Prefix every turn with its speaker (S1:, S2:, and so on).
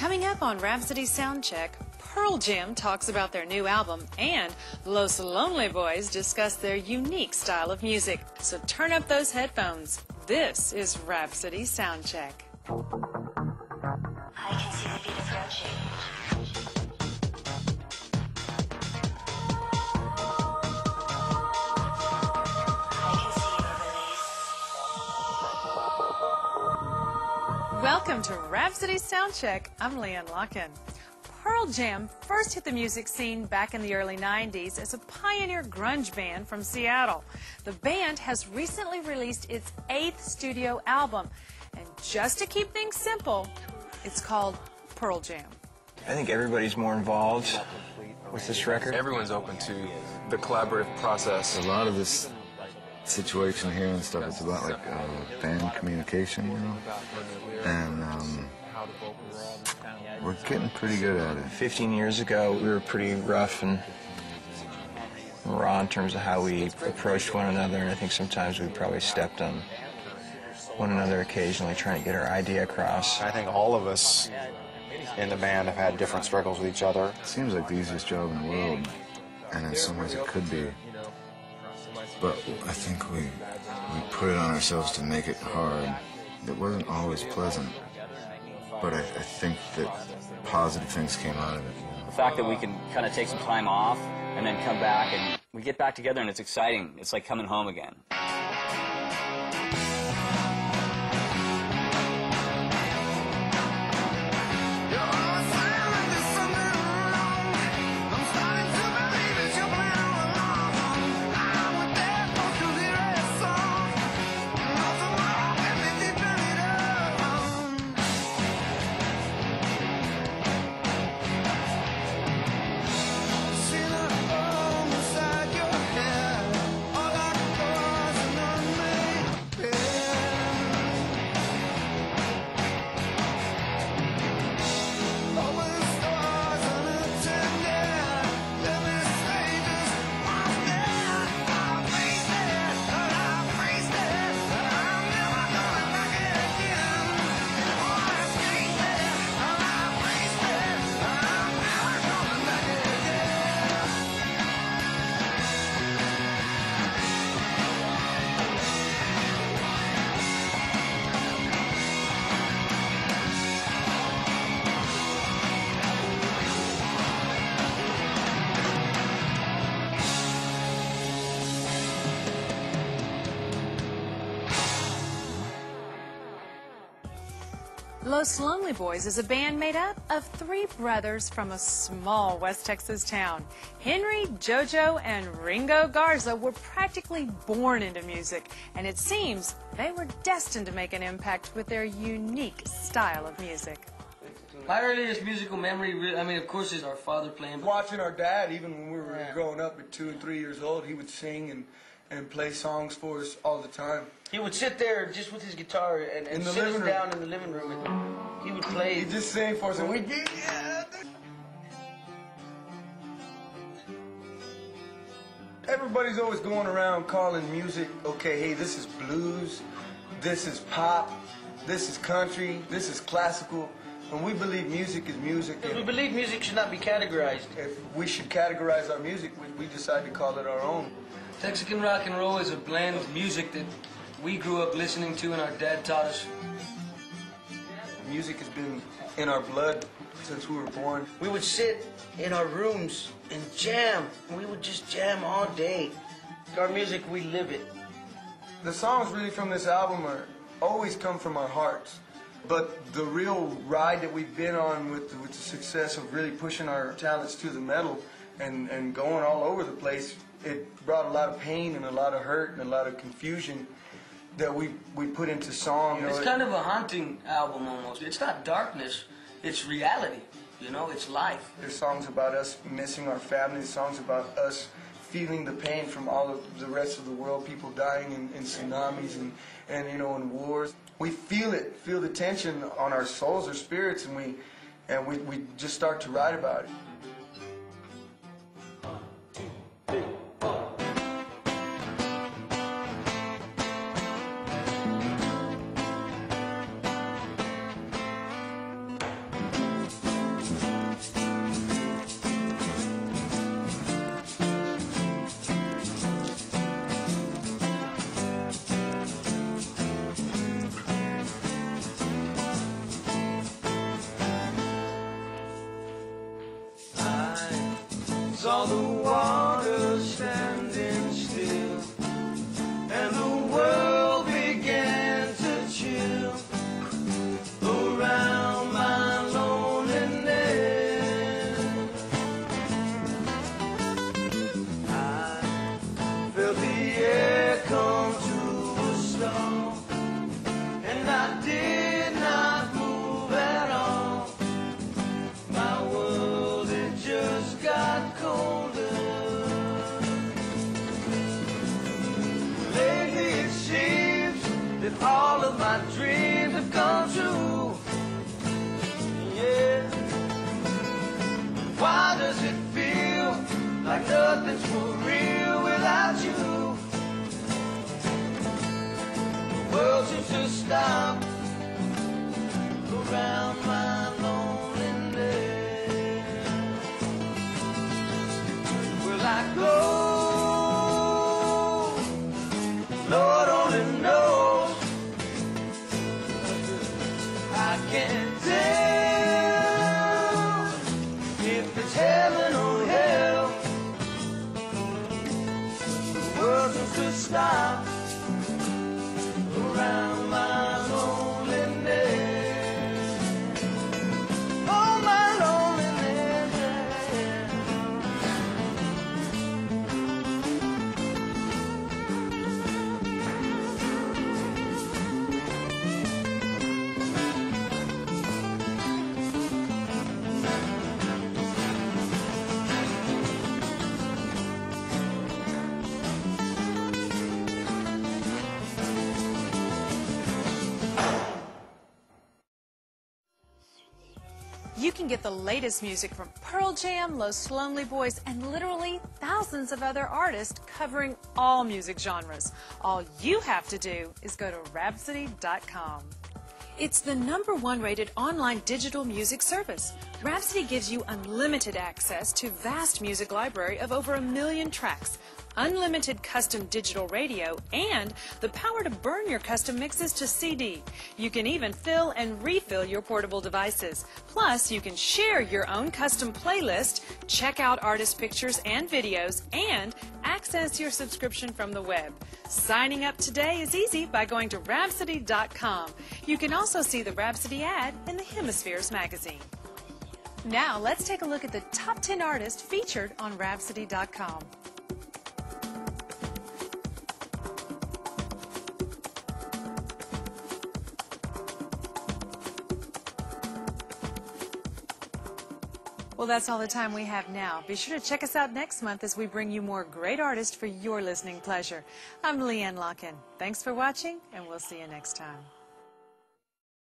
S1: Coming up on Rhapsody Soundcheck, Pearl Jam talks about their new album, and Los Lonely Boys discuss their unique style of music. So turn up those headphones. This is Rhapsody Soundcheck.
S2: I can see the beat approaching.
S1: Welcome to Rhapsody Soundcheck. I'm LeeAnne Locken. Pearl Jam first hit the music scene back in the early 90s as a pioneer grunge band from Seattle. The band has recently released its 8th studio album, and just to keep things simple, it's called Pearl Jam.
S3: I think everybody's more involved with this record.
S4: Everyone's open to the collaborative process.
S5: A lot of this situation here and stuff, it's about like band communication, you know, and we're getting pretty good at it.
S3: 15 years ago, we were pretty rough and raw in terms of how we approached one another, and I think sometimes we probably stepped on one another occasionally trying to get our idea across.
S6: I think all of us in the band have had different struggles with each other.
S5: It seems like the easiest job in the world, and in some ways it could be. But I think we put it on ourselves to make it hard. It wasn't always pleasant, but I think that positive things came out of it. You know?
S7: The fact that we can kind of take some time off and then come back and we get back together and it's exciting. It's like coming home again.
S1: Los Lonely Boys is a band made up of 3 brothers from a small West Texas town. Henry, Jojo, and Ringo Garza were practically born into music, and it seems they were destined to make an impact with their unique style of music.
S8: My earliest musical memory, of course, is our father playing.
S9: Watching our dad, even when we were growing up at 2 and 3 years old, he would sing and play songs for us all the time.
S8: He would sit there just with his guitar and sit us down in the living room, and he would play.
S9: He'd just sing for us, and we'd be, Everybody's always going around calling music, okay, hey, this is blues, this is pop, this is country, this is classical. And we believe music is music.
S8: We believe music should not be categorized.
S9: If we should categorize our music, we decide to call it our own.
S8: Mexican rock and roll is a blend of music that we grew up listening to and our dad taught us.
S9: Music has been in our blood since we were born.
S8: We would sit in our rooms and jam. We would just jam all day. Our music, we live it.
S9: The songs really from this album always come from our hearts. But the real ride that we've been on with the success of really pushing our talents to the metal and going all over the place, it brought a lot of pain and a lot of hurt and a lot of confusion that we put into song.
S8: It's kind of a haunting album almost. It's not darkness, it's reality, you know, it's life.
S9: There's songs about us missing our family, songs about us feeling the pain from all of the rest of the world, people dying in tsunamis and you know, in wars. We feel it, feel the tension on our souls or spirits, and we just start to write about it.
S8: saw the water standing still, and the world began to chill around my loneliness. I felt the air come to a stop, and I did not move at all. My world, it just got colder. Lately it seems that all of my dreams have come true. Yeah. Why does it feel like nothing's for real without you? The world seems to stop around my loneliness. Will I go? Lord only knows. I can't tell if it's heaven or hell. The world seems to stop around my loneliness. Oh, my loneliness.
S1: You can get the latest music from Pearl Jam, Los Lonely Boys, and literally thousands of other artists covering all music genres. All you have to do is go to Rhapsody.com. It's the #1 rated online digital music service. Rhapsody gives you unlimited access to vast music library of over 1 million tracks, unlimited custom digital radio, and the power to burn your custom mixes to CD. You can even fill and refill your portable devices. Plus, you can share your own custom playlist, check out artist pictures and videos, and access your subscription from the web. Signing up today is easy by going to Rhapsody.com. You can also see the Rhapsody ad in the Hemispheres magazine. Now, let's take a look at the top 10 artists featured on Rhapsody.com. Well, that's all the time we have now. Be sure to check us out next month as we bring you more great artists for your listening pleasure. I'm LeeAnne Locken. Thanks for watching, and we'll see you next time.